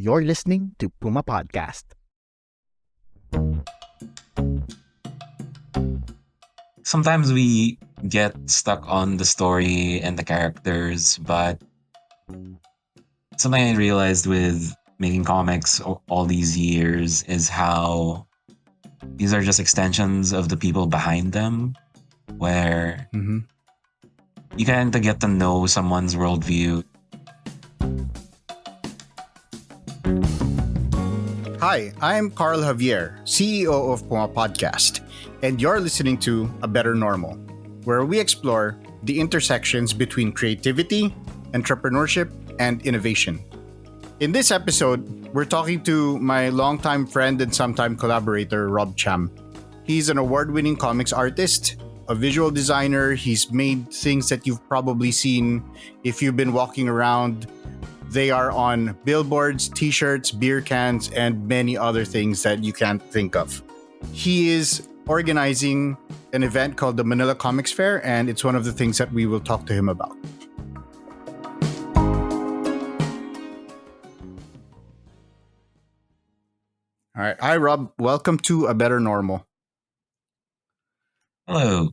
You're listening to Puma Podcast. Sometimes we get stuck on the story and the characters, but something I realized with making comics all these years is how these are just extensions of the people behind them, where Mm-hmm. you kind of get to know someone's worldview. Hi, I'm Carl Javier, CEO of Puma Podcast, and you're listening to A Better Normal, where we explore the intersections between creativity, entrepreneurship, and innovation. In this episode, we're talking to my longtime friend and sometime collaborator, Rob Cham. He's an award-winning comics artist, a visual designer. He's made things that you've probably seen if you've been walking around. They are on billboards, t-shirts, beer cans, and many other things that you can't think of. He is organizing an event called the Manila Comics Fair, and it's one of the things that we will talk to him about. All right. Hi, Rob. Welcome to A Better Normal. Hello,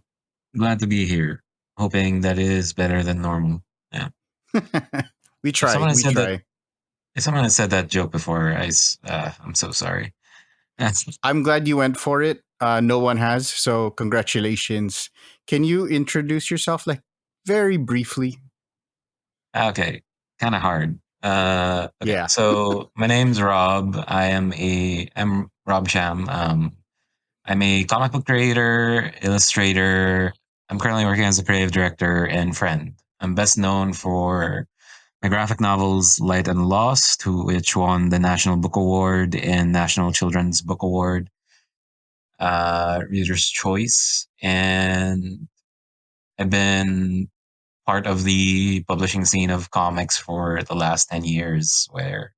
glad to be here. Hoping that is better than normal. Yeah. we If try. someone had We said that, try. if someone had said that joke before, I'm so sorry. I'm glad you went for it. No one has, so congratulations. Can you introduce yourself, like, very briefly? Okay, kind of hard. Okay, Yeah. so my name's Rob. I'm Rob Cham. I'm a comic book creator, illustrator. I'm currently working as a creative director and friend. I'm best known for my graphic novels Light and Lost, which won the National Book Award and National Children's Book Award, Reader's Choice, and I've been part of the publishing scene of comics for the last 10 years, where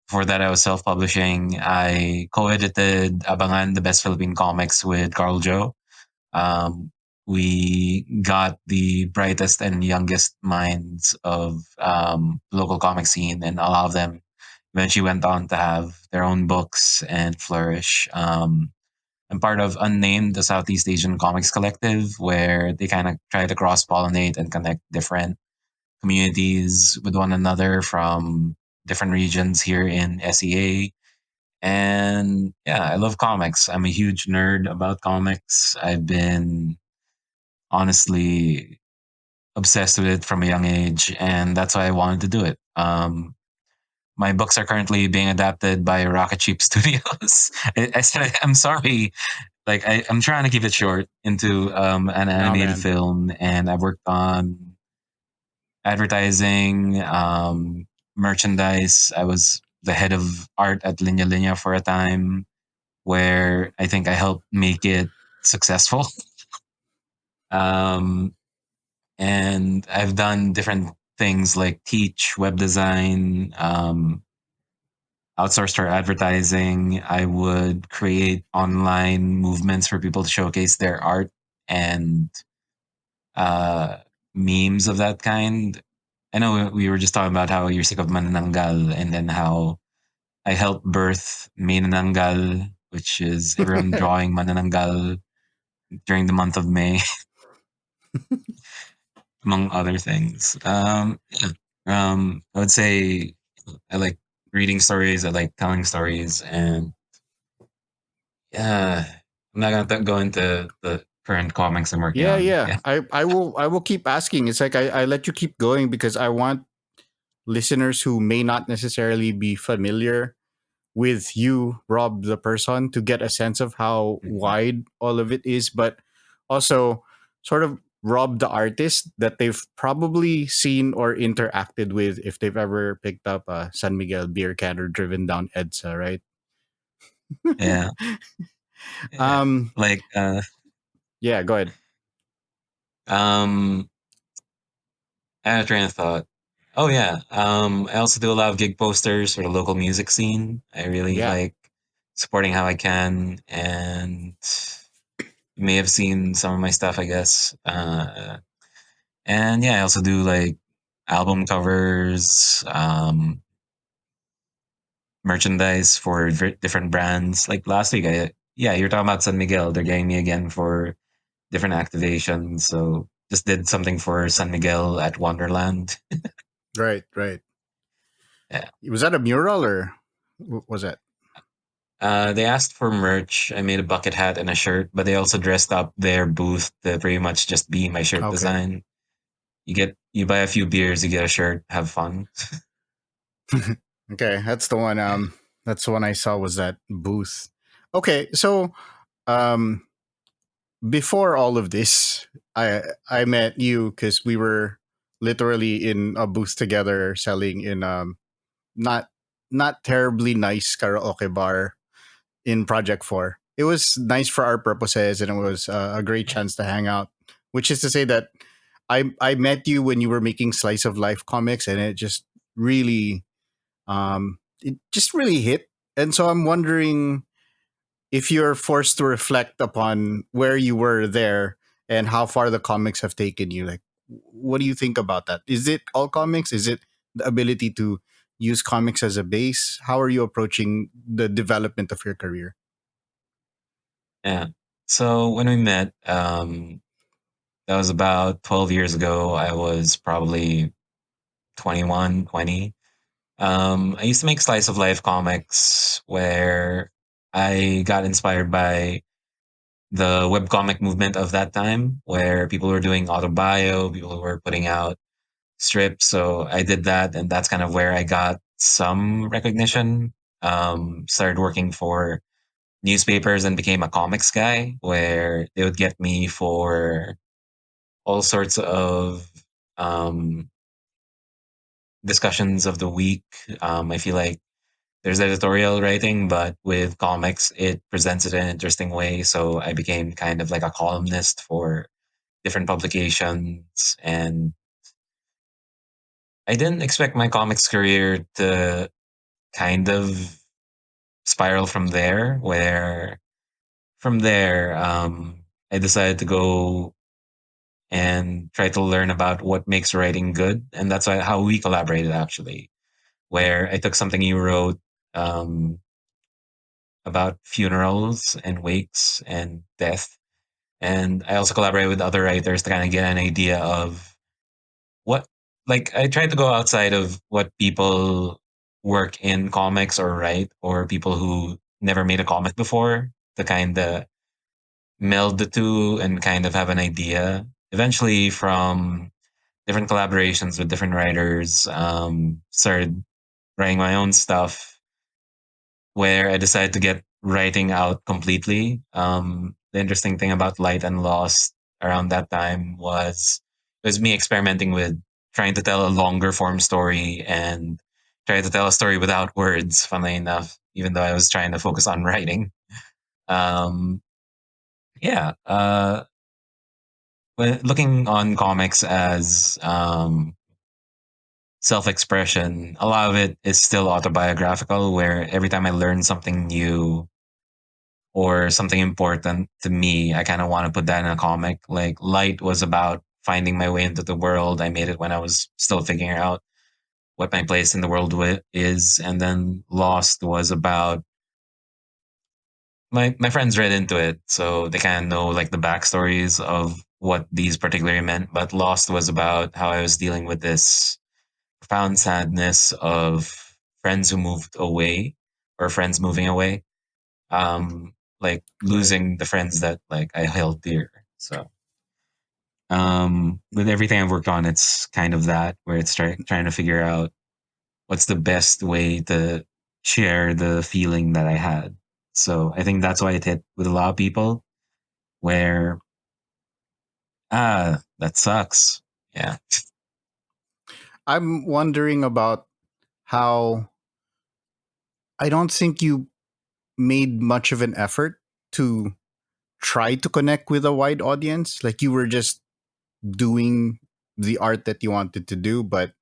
before that I was self-publishing. I co-edited Abangan, the Best Philippine Comics with Carl Joe. Um, we got the brightest and youngest minds of local comic scene, and a lot of them eventually went on to have their own books and flourish. I'm part of Unnamed, the Southeast Asian Comics Collective, where they kind of try to cross pollinate and connect different communities with one another from different regions here in SEA. And yeah, I love comics. I'm a huge nerd about comics. I've been honestly obsessed with it from a young age, and that's why I wanted to do it. My books are currently being adapted by Rocket Sheep Studios. I said I'm sorry. I'm trying to keep it short into an No, animated man. film, and I've worked on advertising, merchandise. I was the head of art at Linya Linya for a time, where I think I helped make it successful. Um, and I've done different things like teach web design, outsourced for advertising. I would create online movements for people to showcase their art and uh, memes of that kind. I know we were just talking about how you're sick of Manananggal, and then how I helped birth Manananggal, which is everyone drawing Manananggal during the month of May, among other things. Yeah. I would say I like reading stories. I like telling stories, and yeah, I'm not gonna go into the current comics I'm working Yeah, on. yeah. Yeah, I will keep asking. It's like I let you keep going because I want listeners who may not necessarily be familiar with you, Rob the person, to get a sense of how Mhm. wide all of it is, but also sort of Rob the artist that they've probably seen or interacted with if they've ever picked up a San Miguel beer can or driven down EDSA, right? Yeah, yeah. um, Like, yeah, go ahead. um, I had a train of thought. Oh yeah. I also do a lot of gig posters for the local music scene. I really Yeah. like supporting how I can, and you may have seen some of my stuff, I guess. And yeah, I also do like album covers, merchandise for different brands. Like last week, yeah, you're talking about San Miguel. They're getting me again for different activations. So just did something for San Miguel at Wonderland. Right, right. Yeah. Was that a mural or was that? They asked for merch. I made a bucket hat and a shirt, but they also dressed up their booth to pretty much just be my shirt Okay. design. You buy a few beers, you get a shirt, have fun. Okay, that's the one. That's the one I saw was that booth. Okay, so um, before all of this, I met you because we were literally in a booth together selling in not not terribly nice karaoke bar in Project Four. It was nice for our purposes, and it was a great chance to hang out. Which is to say that I met you when you were making slice of life comics, and it just really hit. And so I'm wondering if you're forced to reflect upon where you were there and how far the comics have taken you. Like, what do you think about that? Is it all comics? Is it the ability to use comics as a base? How are you approaching the development of your career? Yeah. So when we met, that was about 12 years ago. I was probably 21, 20. I used to make slice of life comics where I got inspired by the webcomic movement of that time, where people were doing autobio, people were putting out strips. So I did that, and that's kind of where I got some recognition. Started working for newspapers and became a comics guy, where they would get me for all sorts of um, discussions of the week. I feel like there's editorial writing, but with comics, it presents it in an interesting way. So I became kind of like a columnist for different publications. And I didn't expect my comics career to kind of spiral from there, where from there, I decided to go and try to learn about what makes writing good. And that's how we collaborated, actually, where I took something you wrote um, about funerals and wakes and death. And I also collaborated with other writers to kind of get an idea of what, like, I tried to go outside of what people work in comics or write, or people who never made a comic before, to kind of meld the two and kind of have an idea. Eventually, from different collaborations with different writers, started writing my own stuff, where I decided to get writing out completely. The interesting thing about Light and Lost around that time was me experimenting with trying to tell a longer form story and trying to tell a story without words, funnily enough, even though I was trying to focus on writing. Um, yeah. But looking on comics as self expression, a lot of it is still autobiographical, where every time I learn something new or something important to me, I kind of want to put that in a comic. Like Light was about finding my way into the world. I made it when I was still figuring out what my place in the world is. And then Lost was about my friends read into it, so they kind of know like the backstories of what these particularly meant. But Lost was about how I was dealing with this profound sadness of friends who moved away or friends moving away, like Right. losing the friends that like I held dear. So with everything I've worked on, it's kind of that, where it's trying to figure out what's the best way to share the feeling that I had. So I think that's why it hit with a lot of people, where that sucks. Yeah. I'm wondering about how I don't think you made much of an effort to try to connect with a wide audience. Like you were just doing the art that you wanted to do, but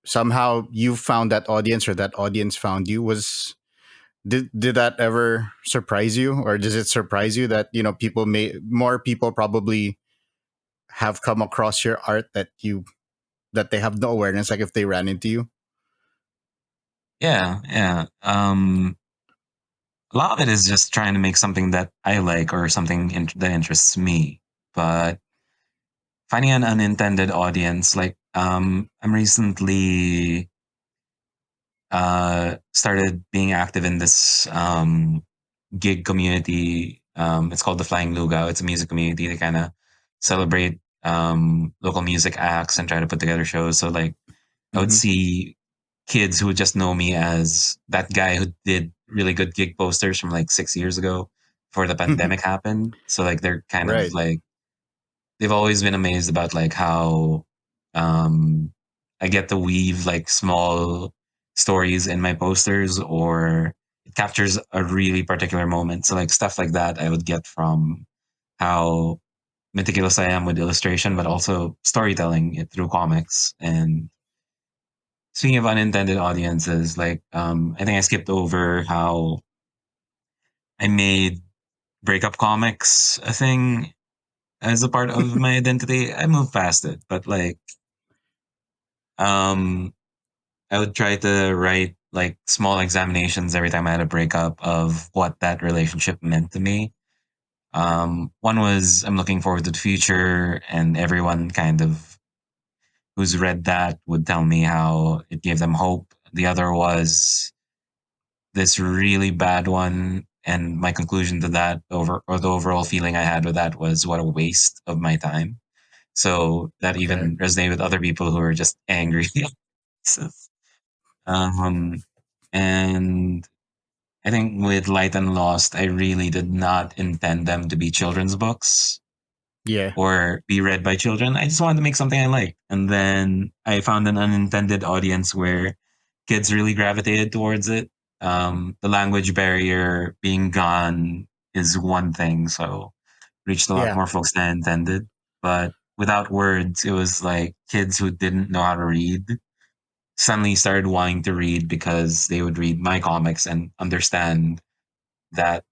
somehow you found that audience or that audience found you. Was did that ever surprise you, or does it surprise you that people may more people probably have come across your art that they have no awareness, like if they ran into you? Yeah, yeah. A lot of it is just trying to make something that I like or something that interests me. But finding an unintended audience, like I'm recently started being active in this gig community. It's called the Flying Lugao. It's a music community to kind of celebrate local music acts and try to put together shows. So like I would Mm-hmm. see kids who would just know me as that guy who did really good gig posters from like 6 years ago before the pandemic happened. So like they're kind of Right. like they've always been amazed about like how um I get to weave like small stories in my posters or it captures a really particular moment. So like stuff like that I would get from how meticulous I am with illustration, but also storytelling it through comics. And speaking of unintended audiences, like I think I skipped over how I made breakup comics a thing as a part of my identity. I moved past it, but like um I would try to write like small examinations every time I had a breakup of what that relationship meant to me. One was I'm looking forward to the future, and everyone kind of who's read that would tell me how it gave them hope. The other was this really bad one, and my conclusion to that over or the overall feeling I had with that was what a waste of my time. So that Okay. even resonated with other people who were just angry. um, and I think with Light and Lost, I really did not intend them to be children's books Yeah. or be read by children. I just wanted to make something I liked. And then I found an unintended audience where kids really gravitated towards it. The language barrier being gone is one thing. So reached a lot Yeah. more folks than I intended. But without words, it was like kids who didn't know how to read suddenly started wanting to read because they would read my comics and understand that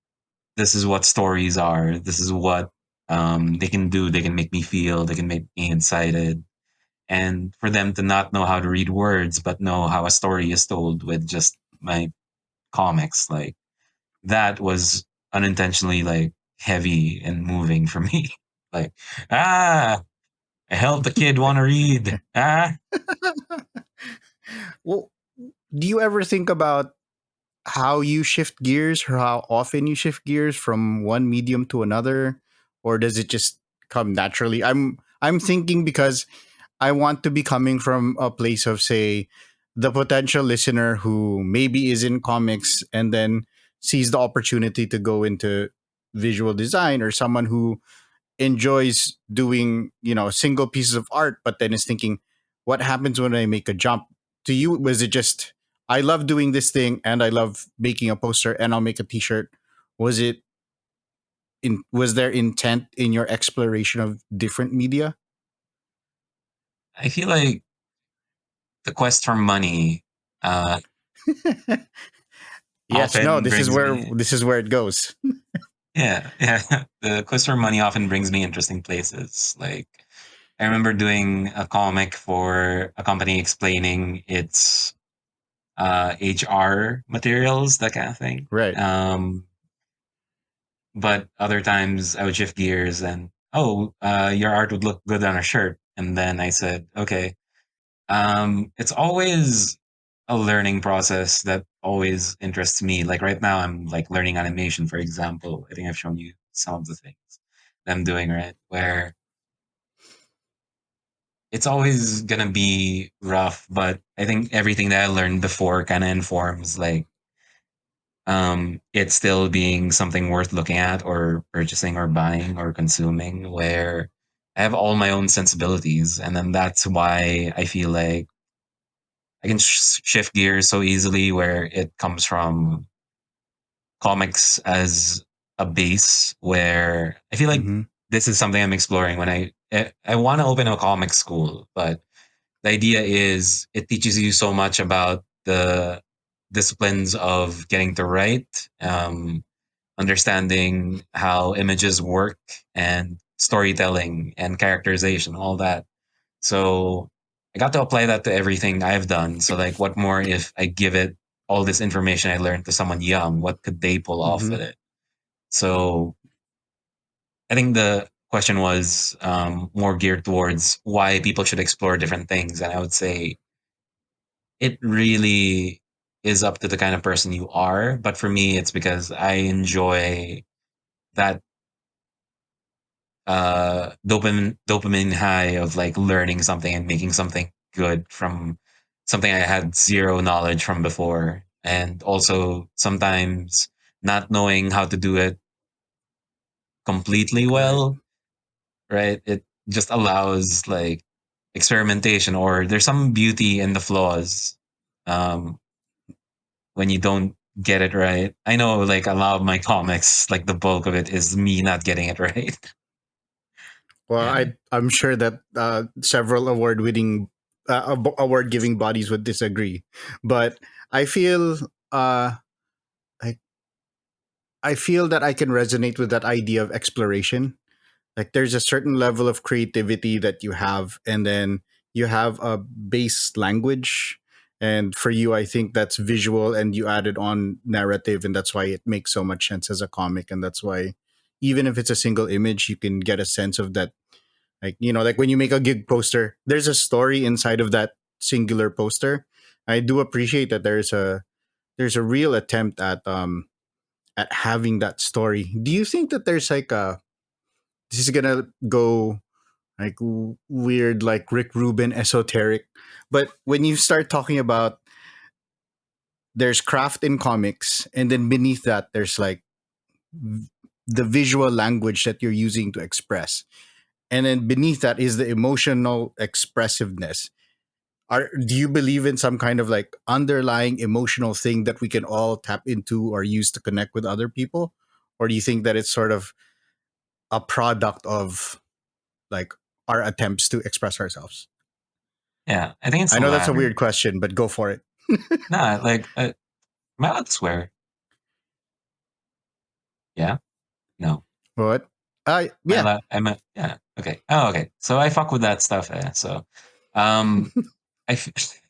this is what stories are. This is what they can do. They can make me feel. They can make me excited. And for them to not know how to read words, but know how a story is told with just my comics, like that was unintentionally like heavy and moving for me. Like, ah, I helped the kid want to read. Ah, Well, do you ever think about how you shift gears or how often you shift gears from one medium to another, or does it just come naturally? I'm thinking because I want to be coming from a place of, say, the potential listener who maybe is in comics and then sees the opportunity to go into visual design, or someone who enjoys doing, single pieces of art, but then is thinking, what happens when I make a jump? To you, was it just, I love doing this thing and I love making a poster and I'll make a t-shirt? Was it was there intent in your exploration of different media? I feel like the quest for money uh, Yes, no, often this is brings where me. this is where it goes. Yeah, yeah. The quest for money often brings me interesting places. Like I remember doing a comic for a company explaining its HR materials, that kind of thing. Right. But other times I would shift gears and oh, your art would look good on a shirt, and then I said, okay. It's always a learning process that always interests me. Like right now, I'm like learning animation, for example. I think I've shown you some of the things that I'm doing, right? Where it's always gonna be rough, but I think everything that I learned before kind of informs like it still being something worth looking at or purchasing or buying or consuming. Where I have all my own sensibilities, and then that's why I feel like I can shift gears so easily where it comes from comics as a base where I feel like Mm-hmm. this is something I'm exploring when I want to open a comic school, but the idea is it teaches you so much about the disciplines of getting to write, understanding how images work and storytelling and characterization, all that. So I got to apply that to everything I've done. So like what more if I give it all this information I learned to someone young, what could they pull off with Mm-hmm. it? So I think the question was more geared towards why people should explore different things. And I would say it really is up to the kind of person you are. But for me, it's because I enjoy that dopamine high of like learning something and making something good from something I had zero knowledge from before. And also sometimes not knowing how to do it completely Right. well, right? It just allows like experimentation, or there's some beauty in the flaws um, when you don't get it right. I know like a lot of my comics, like the bulk of it is me not getting it right. Well, Yeah. I'm sure that several award giving bodies would disagree, but I feel uh, I I feel that I can resonate with that idea of exploration. Like there's a certain level of creativity that you have, and then you have a base language. And for you, I think that's visual, and you added on narrative, and that's why it makes so much sense as a comic. And that's why, even if it's a single image, you can get a sense of that. Like like when you make a gig poster, there's a story inside of that singular poster. I do appreciate that there's a real attempt at having that story. Do you think that there's like a this is gonna go like weird, like Rick Rubin esoteric, but when you start talking about there's craft in comics, and then beneath that there's like the visual language that you're using to express, and then beneath that is the emotional expressiveness. Do you believe in some kind of like underlying emotional thing that we can all tap into or use to connect with other people, or do you think that it's sort of a product of like our attempts to express ourselves? Yeah. I think it's I the know that's a latter. weird question, but go for it. Nah, like, am I allowed to swear? Yeah? No. What? Am I Yeah. allowed? Yeah. Okay. Oh, okay. So I fuck with that stuff. So, um, I, f-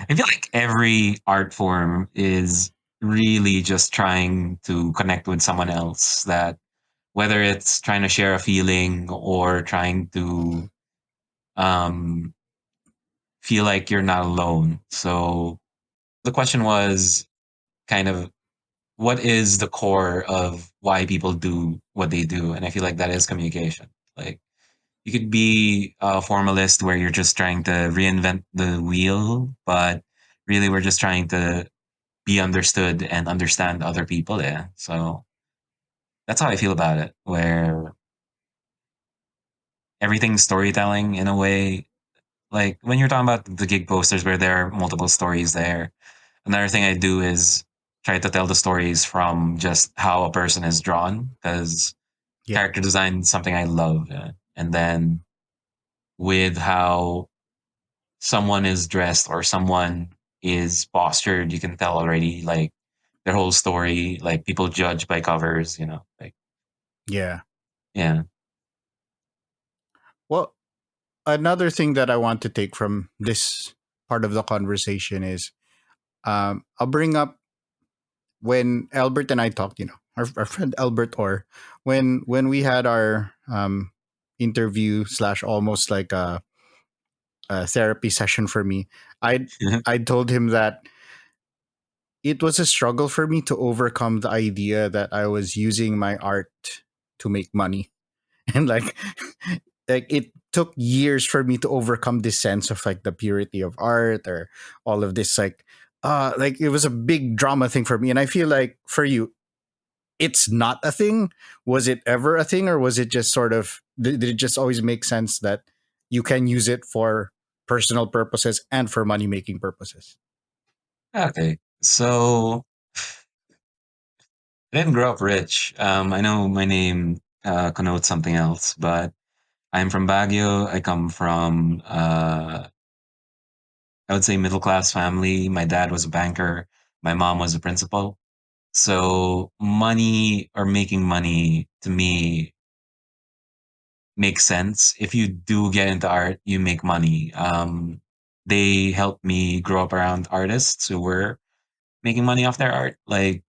I feel like every art form is really just trying to connect with someone else, that whether it's trying to share a feeling or trying to um, feel like you're not alone. So the question was kind of, what is the core of why people do what they do? And I feel like that is communication. Like you could be a formalist where you're just trying to reinvent the wheel, but really we're just trying to be understood and understand other people. Yeah. So that's how I feel about it, where everything's storytelling in a way. Like when you're talking about the gig posters where there are multiple stories there, another thing I do is try to tell the stories from just how a person is drawn, because Yeah. character design is something I love. And then with how someone is dressed or someone is postured, you can tell already like their whole story. Like people judge by covers, like, Yeah. yeah. Well, another thing that I want to take from this part of the conversation is I'll bring up when Albert and I talked, our friend Albert, or when we had our interview slash almost like a therapy session for me. I told him that it was a struggle for me to overcome the idea that I was using my art to make money. And like it took years for me to overcome this sense of like the purity of art or all of this like it was a big drama thing for me. And I feel like for you it's not a thing. Was it ever a thing, or was it just sort of did it just always make sense that you can use it for personal purposes and for money making purposes? Okay. So I didn't grow up rich. I know my name connotes something else, but I'm from Baguio. I come from, I would say, middle class family. My dad was a banker. My mom was a principal. So money or making money to me makes sense. If you do get into art, you make money. They helped me grow up around artists who were making money off their art. Like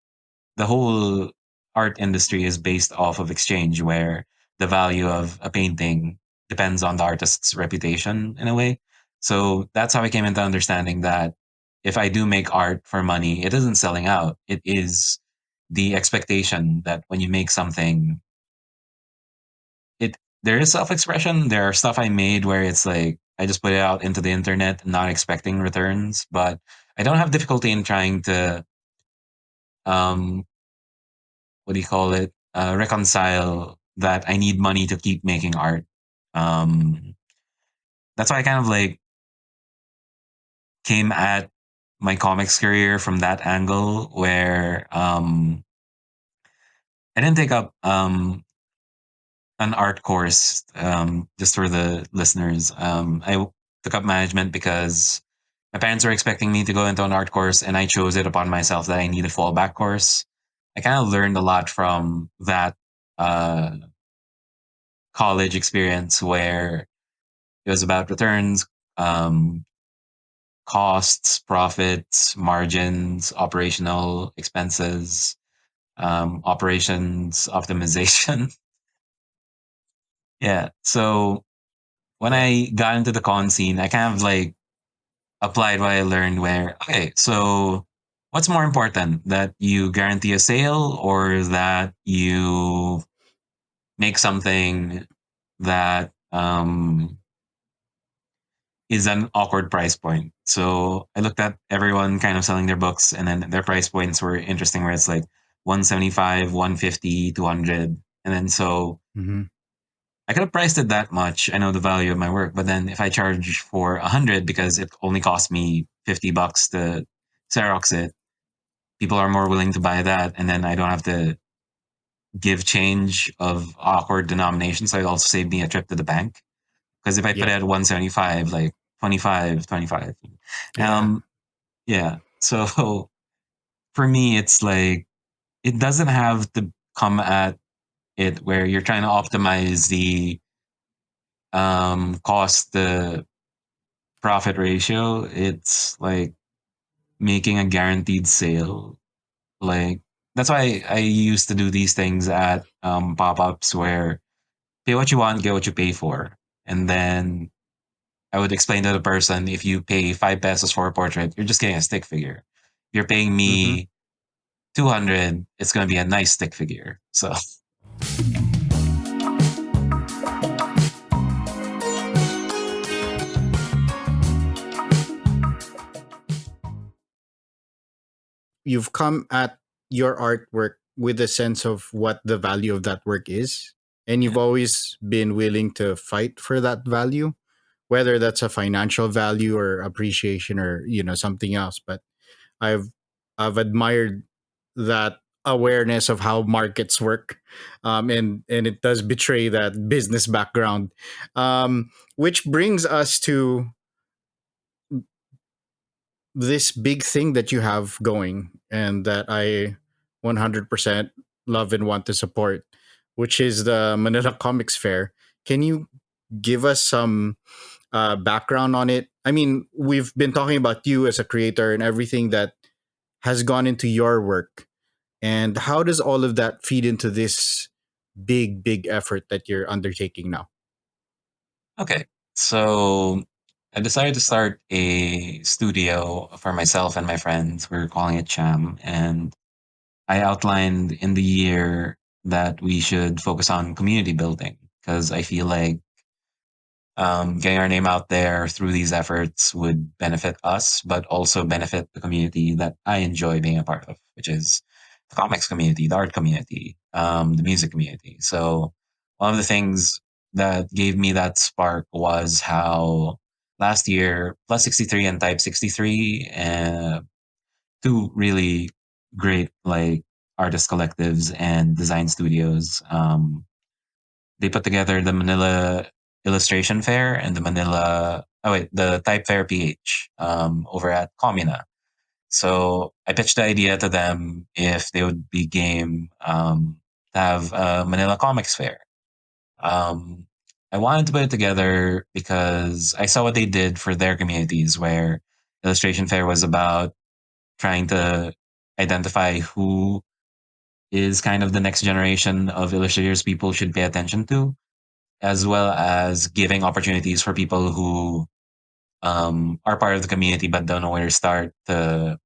the whole art industry is based off of exchange, where the value of a painting depends on the artist's reputation in a way. So that's how I came into understanding that if I do make art for money, it isn't selling out. It is the expectation that when you make something, it there is self-expression. There are stuff I made where it's like I just put it out into the internet, not expecting returns. But I don't have difficulty in trying to um what do you call it? Reconcile that I need money to keep making art. Um, that's why I kind of like came at my comics career from that angle, where I didn't take up an art course. Just for the listeners, took up management because my parents were expecting me to go into an art course, and I chose it upon myself that I need a fallback course. I kind of learned a lot from that uh, college experience, where it was about returns, um, costs, profits, margins, operational expenses, operations optimization. Yeah. So when Yeah. I got into the con scene, I kind of like applied what I learned where, okay, so what's more important, that you guarantee a sale or that you make something that is an awkward price point. So I looked at everyone kind of selling their books, and then their price points were interesting, where it's like 175, 150, 200. And then so Mm-hmm. I could have priced it that much. I know the value of my work, but then if I charge for 100 because it only cost me $50 to Xerox it, people are more willing to buy that. And then I don't have to give change of awkward denominations. So it also saved me a trip to the bank. Because if I put Yep. it at 175, like 25, 25. Yeah. Um, yeah. So for me, it's like, it doesn't have to come at it where you're trying to optimize the cost to profit ratio. It's like making a guaranteed sale. Like, that's why I used to do these things at pop-ups, where pay what you want, get what you pay for. And then I would explain to the person, if you pay 5 pesos for a portrait, you're just getting a stick figure. If you're paying Mm-hmm. me 200, it's going to be a nice stick figure. So, You've come at your artwork with a sense of what the value of that work is, and you've yeah. always been willing to fight for that value, whether that's a financial value or appreciation or something else. But I've I've admired that awareness of how markets work, and it does betray that business background, which brings us to this big thing that you have going and that I 100% love and want to support, which is the Manila Comics Fair. Can you give us some background on it? I mean, we've been talking about you as a creator and everything that has gone into your work. And how does all of that feed into this big effort that you're undertaking now? Okay. So I decided to start a studio for myself and my friends. We're calling it Cham. And I outlined in the year that we should focus on community building, because I feel like getting our name out there through these efforts would benefit us, but also benefit the community that I enjoy being a part of, which is the comics community, the art community, the music community. So one of the things that gave me that spark was how last year Plus 63 and Type 63, two really great like artist collectives and design studios, they put together the Manila Illustration Fair and the Type Fair PH over at Comuna. So I pitched the idea to them if they would be game to have a Manila Comics Fair. Um, I wanted to put it together because I saw what they did for their communities, where Illustration Fair was about trying to identify who is kind of the next generation of illustrators people should pay attention to, as well as giving opportunities for people who are part of the community but don't know where to start to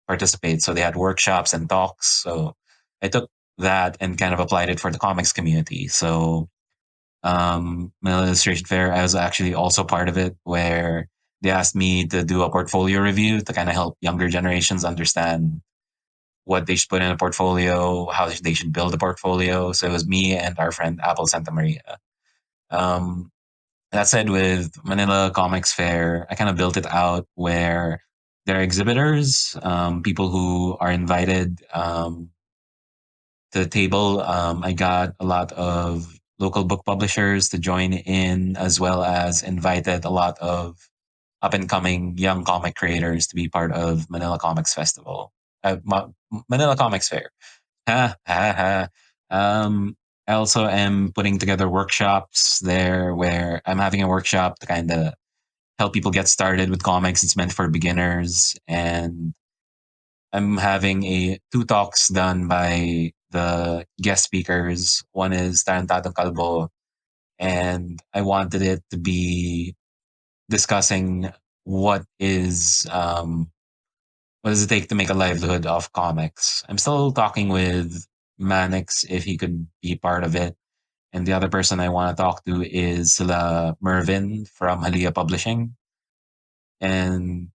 participate. So they had workshops and talks. So I took that and kind of applied it for the comics community. So Manila Illustration Fair, I was actually also part of it, where they asked me to do a portfolio review to kind of help younger generations understand what they should put in a portfolio, how they should build a portfolio. So it was me and our friend Apple Santa Maria. Um, that said, with Manila Comics Fair, I kind of built it out where there are exhibitors, people who are invited to the table. I got a lot of local book publishers to join in, as well as invited a lot of up and coming young comic creators to be part of Manila Comics Festival, Manila Comics Fair. Ha, ha, ha. I also am putting together workshops there where I'm having a workshop to kind of help people get started with comics. It's meant for beginners, and I'm having a two talks done by the guest speakers. One is Tarantado Calvo, and I wanted it to be discussing what is what does it take to make a livelihood of comics. I'm still talking with Manix if he could be part of it. And the other person I want to talk to is Mervin from Halia Publishing. And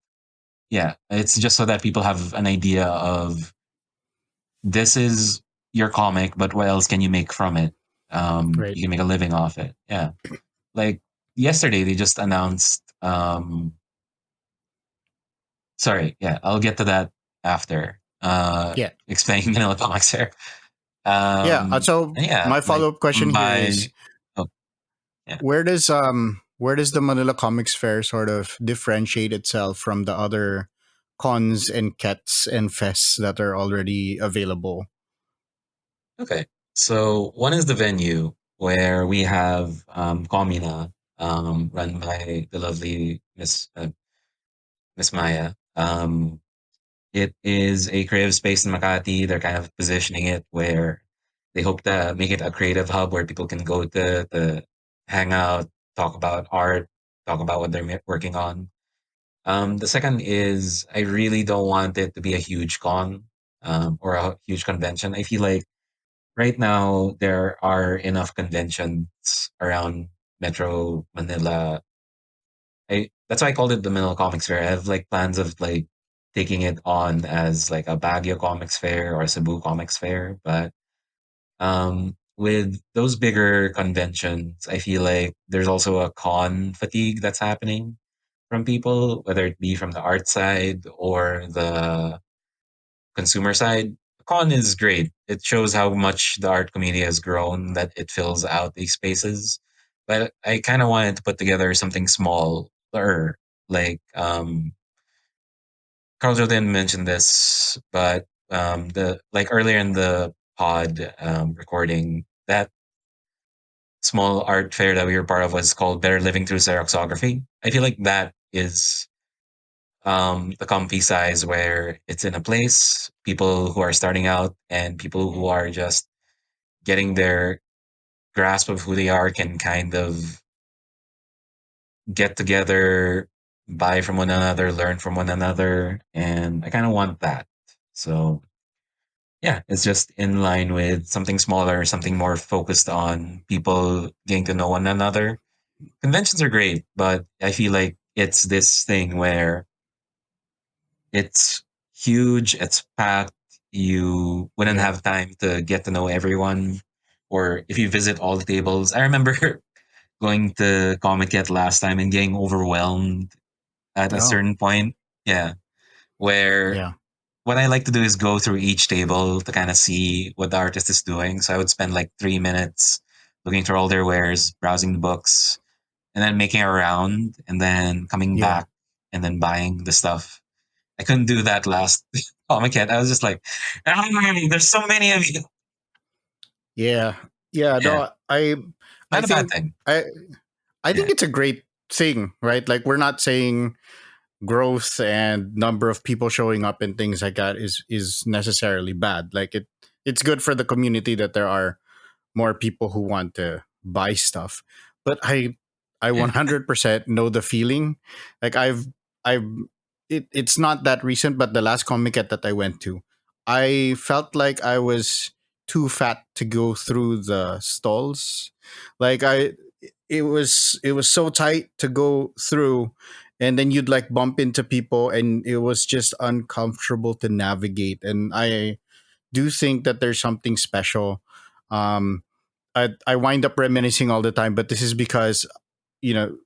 yeah, it's just so that people have an idea of this is your comic, but what else can you make from it? Right. You can make a living off it. Yeah. Like yesterday, they just announced. Sorry, yeah, I'll get to that after Yeah. explaining Manila Comics Fair. Yeah. So Yeah, my like follow up question here is, by oh, yeah. where does the Manila Comics Fair sort of differentiate itself from the other cons and kets and fests that are already available? Okay. So one is the venue where we have Comuna, run by the lovely Miss Maya. It is a creative space in Makati. They're kind of positioning it where they hope to make it a creative hub where people can go to hang out, talk about art, talk about what they're working on. The second is I really don't want it to be a huge con or a huge convention. I feel like right now there are enough conventions around Metro Manila. That's why I called it the Manila Comics Fair. I have like plans of like taking it on as like a Baguio Comics Fair or a Cebu Comics Fair. But with those bigger conventions, I feel like there's also a con fatigue that's happening from people, whether it be from the art side or the consumer side. Con is great. It shows how much the art community has grown, that it fills out these spaces. But I kind of wanted to put together something small or like Carl didn't mention this, but the like earlier in the pod recording, that small art fair that we were part of was called Better Living Through Xeroxography. I feel like that is the comfy size where it's in a place, people who are starting out and people who are just getting their grasp of who they are can kind of get together, buy from one another, learn from one another. And I kind of want that. So, yeah, it's just in line with something smaller, something more focused on people getting to know one another. Conventions are great, but I feel like it's this thing where it's huge, it's packed. You wouldn't Yeah. have time to get to know everyone. Or if you visit all the tables, I remember going to Comic Get last time and getting overwhelmed at a Oh, certain point. Yeah. Where yeah. what I like to do is go through each table to kind of see what the artist is doing. So I would spend like 3 minutes looking through all their wares, browsing the books, and then making a round and then coming Yeah. back and then buying the stuff. I couldn't do that last Comic Con. I was just like, "Ah, there's so many of you." Yeah. Yeah. Yeah, No, I not a bad think thing. I I Yeah, think it's a great thing, right? Like we're not saying growth and number of people showing up and things like that is necessarily bad. Like it's good for the community that there are more people who want to buy stuff. But I Yeah. 100% know the feeling. Like I've it's not that recent, but the last Comic-Con that I went to, I felt like I was too fat to go through the stalls. Like it was so tight to go through, and then you'd like bump into people and it was just uncomfortable to navigate. And I do think that there's something special. um I wind up reminiscing all the time, but this is because, you know,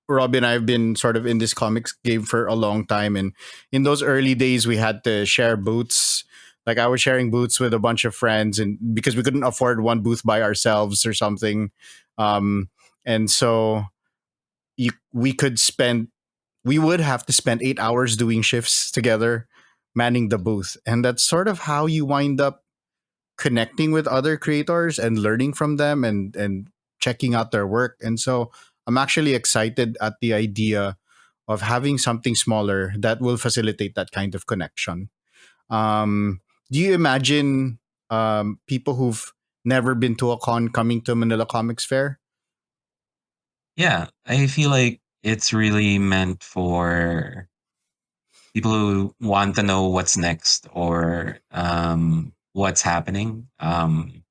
Rob and I have been sort of in this comics game for a long time, and in those early days, we had to share booths. Like I was sharing booths with a bunch of friends, and because we couldn't afford one booth by ourselves or something, um, and so we would have to spend 8 hours doing shifts together, manning the booth, and that's sort of how you wind up connecting with other creators and learning from them and checking out their work. And so I'm actually excited at the idea of having something smaller that will facilitate that kind of connection. Do you imagine people who've never been to a con coming to Manila Comics Fair? Yeah, I feel like it's really meant for people who want to know what's next or what's happening. I'm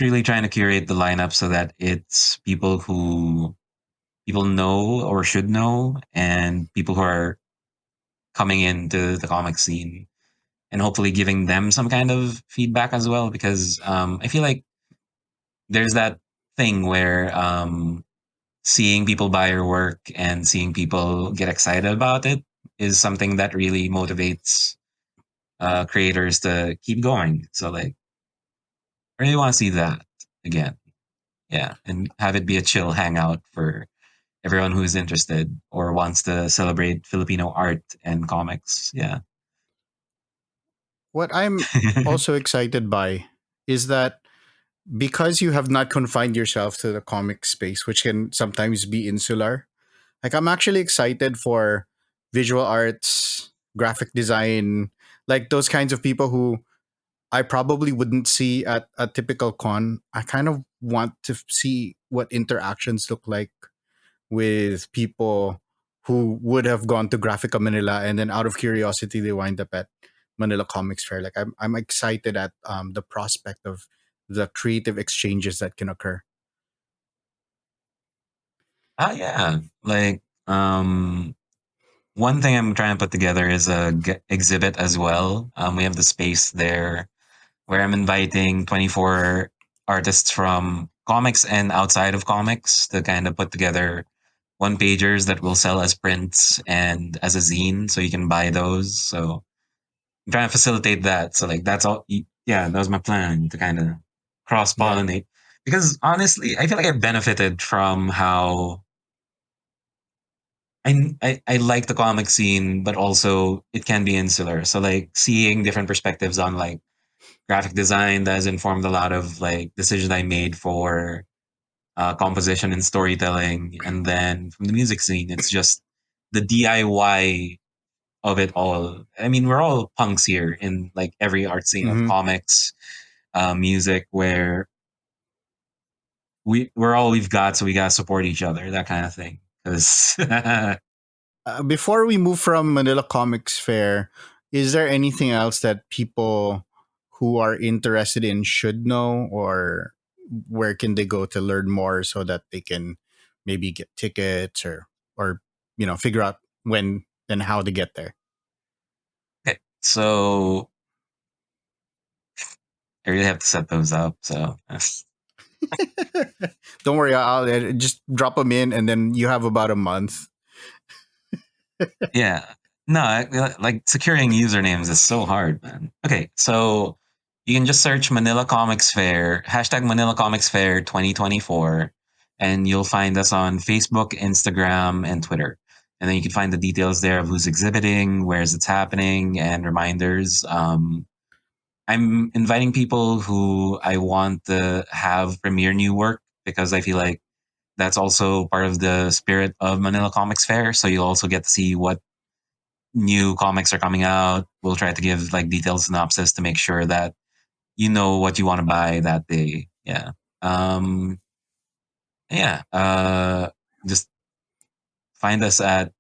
really trying to curate the lineup so that it's people who people know or should know, and people who are coming into the comic scene, and hopefully giving them some kind of feedback as well. Because I feel like there's that thing where seeing people buy your work and seeing people get excited about it is something that really motivates creators to keep going. So like, I really want to see that again. Yeah, and have it be a chill hangout for everyone who's interested or wants to celebrate Filipino art and comics. Yeah. What I'm also excited by is that because you have not confined yourself to the comic space, which can sometimes be insular, like I'm actually excited for visual arts, graphic design, like those kinds of people who I probably wouldn't see at a typical con. I kind of want to see what interactions look like with people who would have gone to Graphica Manila and then out of curiosity they wind up at Manila Comics Fair. Like I'm excited at the prospect of the creative exchanges that can occur. Ah, yeah. Like, one thing I'm trying to put together is a exhibit as well. We have the space there where I'm inviting 24 artists from comics and outside of comics to kind of put together one pagers that will sell as prints and as a zine, so you can buy those. So I'm trying to facilitate that. So like that's all. Yeah, that was my plan to kind of cross Yeah. pollinate. Because honestly, I feel like I benefited from how I like the comic scene, but also it can be insular. So like seeing different perspectives on like graphic design that has informed a lot of like decisions I made for composition and storytelling, and then from the music scene, it's just the DIY of it all. I mean, we're all punks here in like every art scene of Hmm. comics, music, where we're all we've got, so we gotta support each other, that kind of thing. Because Before we move from Manila Comics Fair, is there anything else that people who are interested in should know, or where can they go to learn more so that they can maybe get tickets or figure out when and how to get there? okay, so I really have to set those up. So Don't worry, I'll just drop them in, and then you have about a month. yeah, no, like securing usernames is so hard, man. Okay, so you can just search Manila Comics Fair, hashtag Manila Comics Fair 2024, and you'll find us on Facebook, Instagram, and Twitter. And then you can find the details there of who's exhibiting, where's it's happening, and reminders. I'm inviting people who I want to have premiere new work because I feel like that's also part of the spirit of Manila Comics Fair. So you'll also get to see what new comics are coming out, we'll try to give like detailed synopsis to make sure that you know what you want to buy that day. Yeah. Um, yeah. Just find us at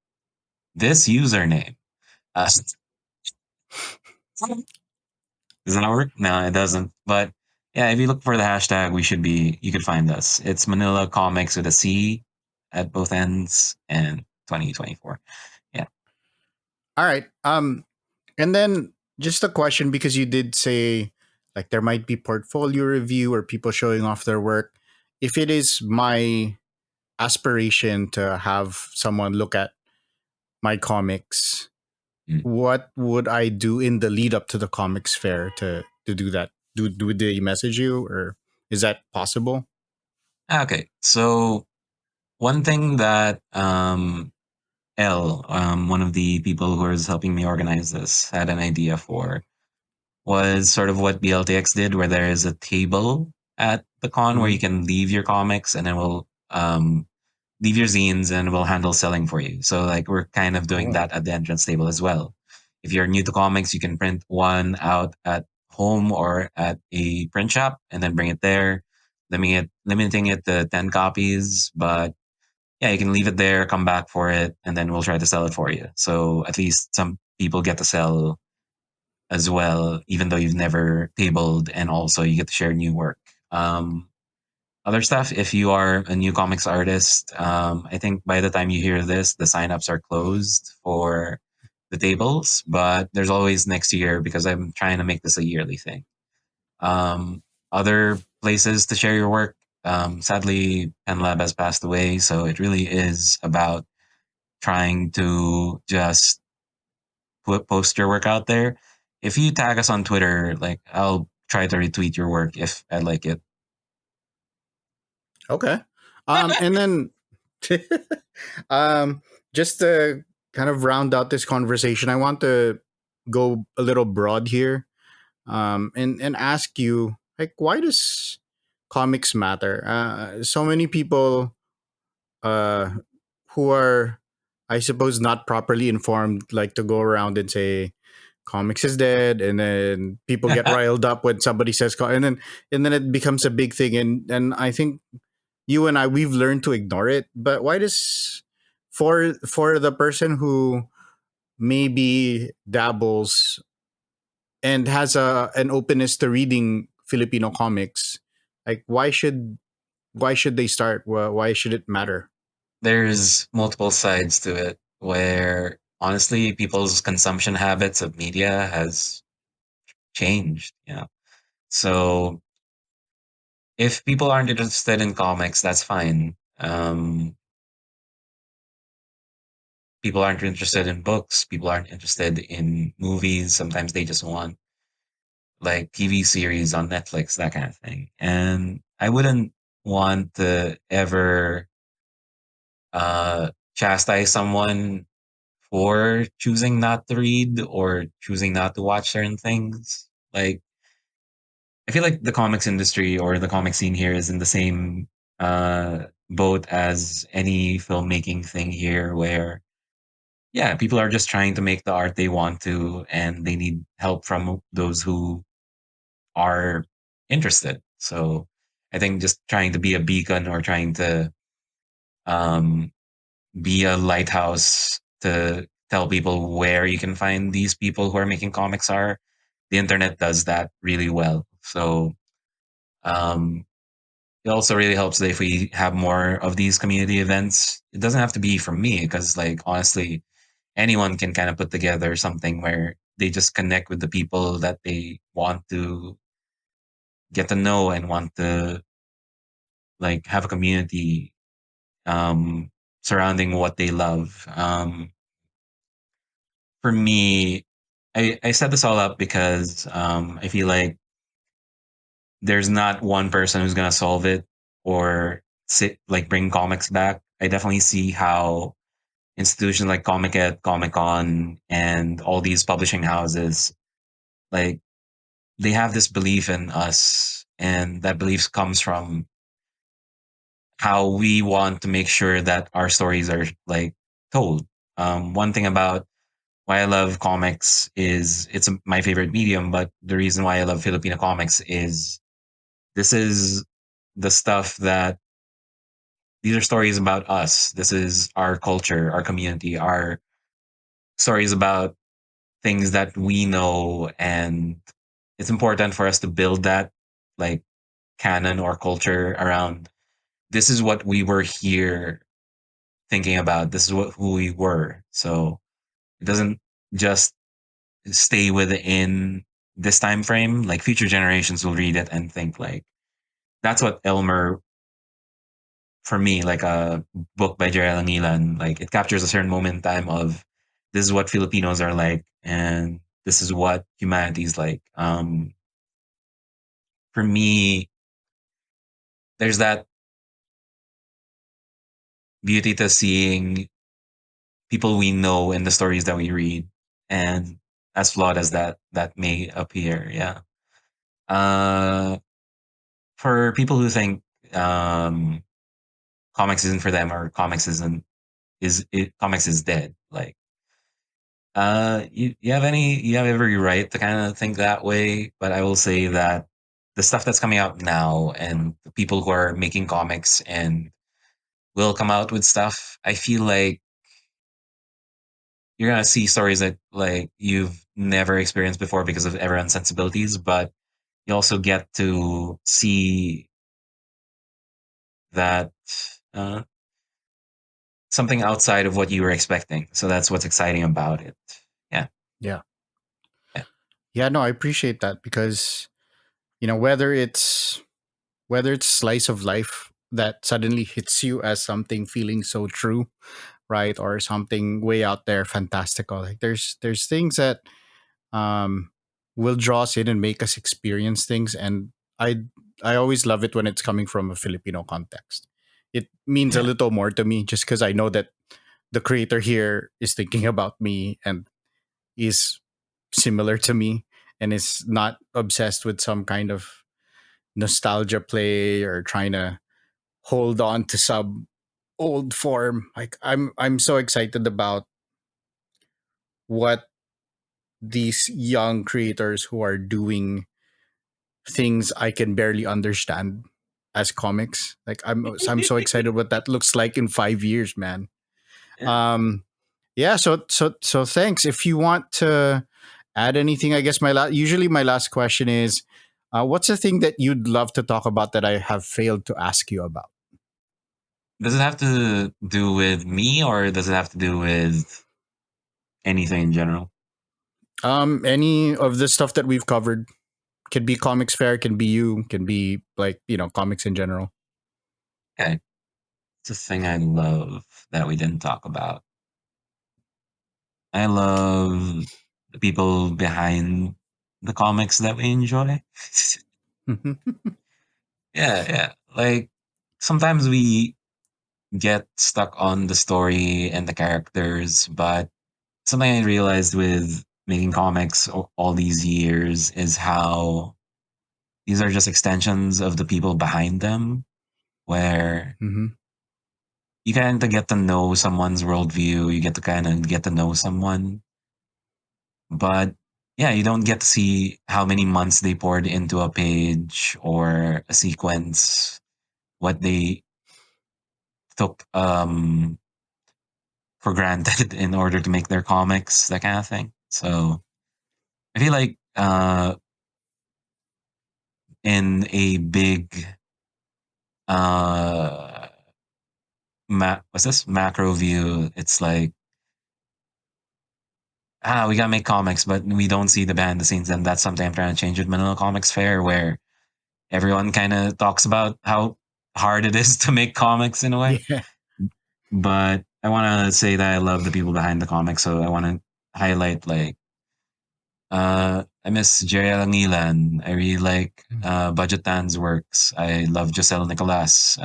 this username. Does that work? No, it doesn't. But yeah, if you look for the hashtag, you could find us. It's Manila Comics with a C at both ends and 2024. Yeah. All right. And then just a question, because you did say like there might be portfolio review or people showing off their work. If it is my aspiration to have someone look at my comics, Mm. what would I do in the lead up to the comics fair to do that? Do they message you, or is that possible? Okay. So one thing that L, one of the people who was helping me organize this, had an idea for was sort of what BLTX did, where there is a table at the con where Mm-hmm. you can leave your comics and then we'll leave your zines and we'll handle selling for you. So like we're kind of doing Oh, that at the entrance table as well. If you're new to comics, you can print one out at home or at a print shop and then bring it there, limiting it to 10 copies. But yeah, you can leave it there, come back for it, and then we'll try to sell it for you. So at least some people get to sell as well, even though you've never tabled, and also you get to share new work. Um, Other stuff, if you are a new comics artist, I think by the time you hear this, the signups are closed for the tables, but there's always next year because I'm trying to make this a yearly thing. Um, Other places to share your work. Sadly, Pen Lab has passed away, so it really is about trying to just post your work out there. If you tag us on Twitter, like I'll try to retweet your work if I like it. okay. And then um, just to kind of round out this conversation, I want to go a little broad here, and ask you, like, why does comics matter? So many people uh, who are, I suppose, not properly informed, like to go around and say comics is dead, and then people get riled up when somebody says and then it becomes a big thing, and I think you and I, we've learned to ignore it. But why does, for the person who maybe dabbles and has an openness to reading Filipino comics, like why should they start? Why should it matter? There's multiple sides to it where honestly people's consumption habits of media has changed. So if people aren't interested in comics, that's fine. People aren't interested in books. People aren't interested in movies. Sometimes they just want like TV series on Netflix, that kind of thing. And I wouldn't want to ever chastise someone for choosing not to read or choosing not to watch certain things. Like, I feel like the comics industry or the comic scene here is in the same boat as any filmmaking thing here, where yeah, people are just trying to make the art they want to, and they need help from those who are interested. So I think just trying to be a beacon or trying to um, be a lighthouse to tell people where you can find these people who are making comics are. The internet does that really well. So um, it also really helps that if we have more of these community events, it doesn't have to be from me because, like, honestly, anyone can kind of put together something where they just connect with the people that they want to get to know and want to like have a community um, surrounding what they love. For me, I set this all up because I feel like there's not one person who's gonna solve it or like bring comics back. I definitely see how institutions like Comic Ed, Comic Con, and all these publishing houses, like they have this belief in us, and that belief comes from how we want to make sure that our stories are like told. One thing about why I love comics is my favorite medium, but the reason why I love Filipino comics is this is the stuff that these are stories about us. This is our culture, our community, our stories about things that we know, and it's important for us to build that like canon or culture around this is what we were here thinking about. This is who we were. So it doesn't just stay within this time frame. Like future generations will read it and think like that's what Elmer for me, like a book by Jerry Langilan, like it captures a certain moment in time of this is what Filipinos are like and this is what humanity is like. For me, there's that beauty to seeing people we know in the stories that we read, and as flawed as that may appear, yeah. Uh, for people who think um, comics isn't for them or comics isn't comics is dead, like you have every right to kind of think that way, but I will say that the stuff that's coming out now and the people who are making comics and will come out with stuff, I feel like you're gonna see stories that like you've never experienced before because of everyone's sensibilities, but you also get to see that uh, something outside of what you were expecting. So that's what's exciting about it. Yeah, Yeah. yeah, Yeah, no, I appreciate that because whether it's slice of life that suddenly hits you as something feeling so true, right, or something way out there fantastical. Like there's things that um will draw us in and make us experience things, and I always love it when it's coming from a Filipino context. It means a yeah. little more to me just because I know that the creator here is thinking about me and is similar to me and is not obsessed with some kind of nostalgia play or trying to hold on to some old form. Like I'm so excited about what these young creators who are doing things I can barely understand as comics. Like I'm so excited what that looks like in 5 years, man. Yeah. Um yeah, so thanks. If you want to add anything, I guess usually my last question is what's the thing that you'd love to talk about that I have failed to ask you about? Does it have to do with me or does it have to do with anything in general? Any of the stuff that we've covered can be comics fair, can be you, can be like, comics in general. Okay. It's a thing I love that we didn't talk about. I love the people behind the comics that we enjoy. Yeah, yeah. Like sometimes we get stuck on the story and the characters, but something I realized with making comics all these years is how these are just extensions of the people behind them, where Hmm. you kind of get to know someone's worldview, you get to kind of get to know someone, but yeah, you don't get to see how many months they poured into a page or a sequence, what they took for granted in order to make their comics, that kind of thing. So I feel like in a big uh what's this macro view, it's like we gotta make comics, but we don't see the behind the scenes, and that's something I'm trying to change with Manila Comics Fair, where everyone kind of talks about how hard it is to make comics in a way. Yeah. But I want to say that I love the people behind the comics, so I want to highlight like I miss Jerry Langilan. I really like Budget Tan's works. I love Giselle Nicolas,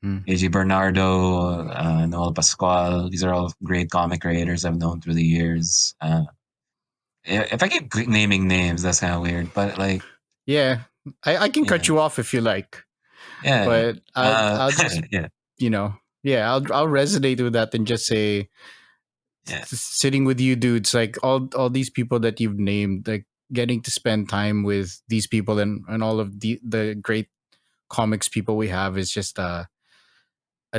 Mm. AJ Bernardo, Noel Pascual. These are all great comic creators I've known through the years. If I keep naming names, that's kind of weird. But like, Yeah. I can cut yeah, you off if you like, yeah, but I'll just, yeah, you know, yeah, I'll resonate with that and just say Yeah. sitting with you dudes, like all these people that you've named, like getting to spend time with these people and all of the great comics people we have is just a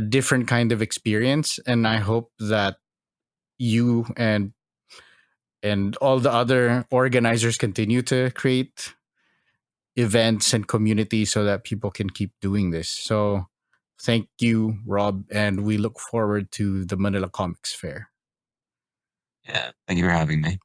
different kind of experience. And I hope that you and all the other organizers continue to create events and community so that people can keep doing this. So thank you, Rob, and we look forward to the Manila Comics Fair. Yeah. Thank you for having me.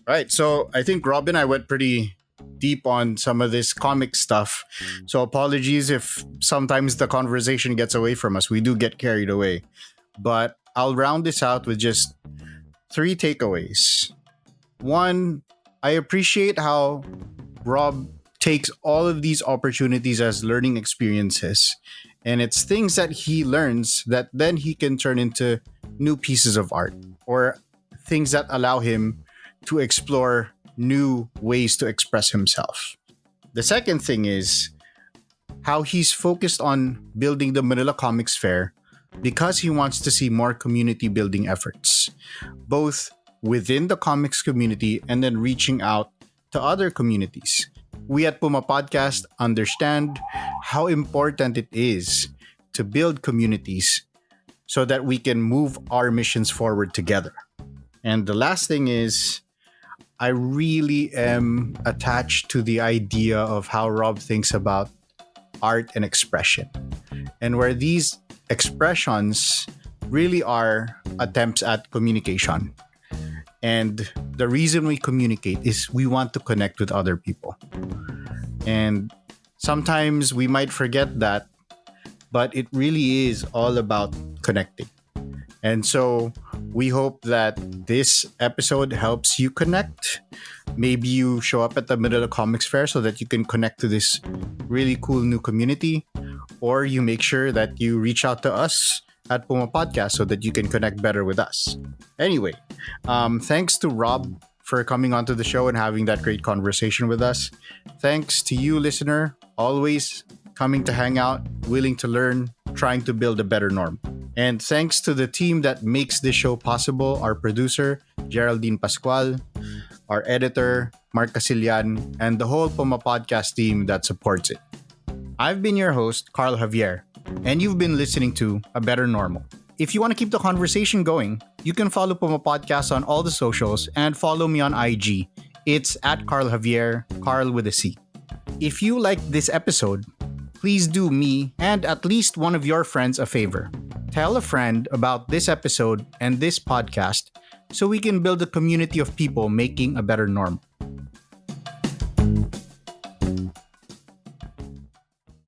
Right. So I think Rob and I went pretty deep on some of this comic stuff. So apologies if sometimes the conversation gets away from us. We do get carried away. But I'll round this out with just 3 takeaways. One, I appreciate how Rob takes all of these opportunities as learning experiences. And it's things that he learns that then he can turn into new pieces of art or things that allow him to explore new ways to express himself. The second thing is how he's focused on building the Manila Comics Fair because he wants to see more community building efforts, both within the comics community and then reaching out to other communities. We at Puma Podcast understand how important it is to build communities so that we can move our missions forward together. And the last thing is, I really am attached to the idea of how Rob thinks about art and expression, and where these expressions really are attempts at communication. And the reason we communicate is we want to connect with other people. And sometimes we might forget that, but it really is all about connecting. And so we hope that this episode helps you connect. Maybe you show up at the Manila Comics Fair so that you can connect to this really cool new community, or you make sure that you reach out to us at Puma Podcast so that you can connect better with us. Anyway, thanks to Rob for coming onto the show and having that great conversation with us. Thanks to you, listener, always coming to hang out, willing to learn, trying to build a better norm. And thanks to the team that makes this show possible, our producer, Geraldine Pascual, our editor, Mark Casillan, and the whole Puma Podcast team that supports it. I've been your host, Carl Javier, and you've been listening to A Better Normal. If you want to keep the conversation going, you can follow Puma Podcast on all the socials and follow me on IG. It's at Carl Javier, Carl with a C. If you liked this episode, please do me and at least one of your friends a favor. Tell a friend about this episode and this podcast so we can build a community of people making a better normal.